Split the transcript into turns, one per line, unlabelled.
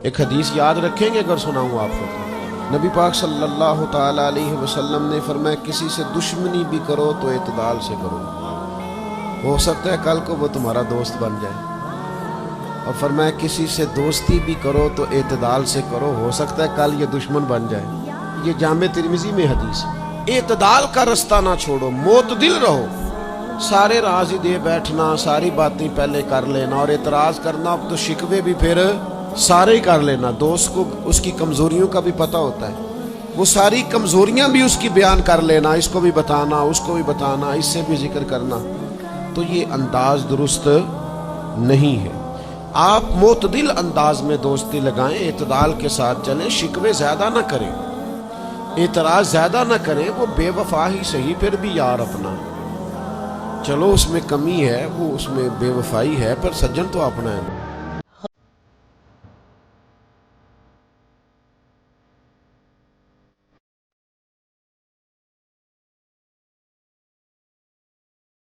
ایک حدیث یاد رکھیں گے اگر سناؤں آپ کو؟ نبی پاک صلی اللہ تعالیٰ علیہ وسلم نے فرمایا کسی سے دشمنی بھی کرو تو اعتدال سے کرو، ہو سکتا ہے کل کو وہ تمہارا دوست بن جائے، اور فرمایا کسی سے دوستی بھی کرو تو اعتدال سے کرو، ہو سکتا ہے کل یہ دشمن بن جائے۔ یہ جامع ترمذی میں حدیث ہے۔ اعتدال کا رستہ نہ چھوڑو، معتدل رہو، سارے راز ہی دے بیٹھنا، ساری باتیں پہلے کر لینا اور اعتراض کرنا، اب تو شکوے بھی پھر سارے ہی کر لینا۔ دوست کو اس کی کمزوریوں کا بھی پتہ ہوتا ہے، وہ ساری کمزوریاں بھی اس کی بیان کر لینا، اس کو بھی بتانا، اس کو بھی بتانا، اس سے بھی ذکر کرنا، تو یہ انداز درست نہیں ہے۔ آپ معتدل انداز میں دوستی لگائیں، اعتدال کے ساتھ چلیں، شکوے زیادہ نہ کریں، اعتراض زیادہ نہ کریں، وہ بے وفا ہی صحیح پھر بھی یار اپنا، چلو اس میں کمی ہے، وہ اس میں بے وفائی ہے، پر سجن تو اپنا ہے۔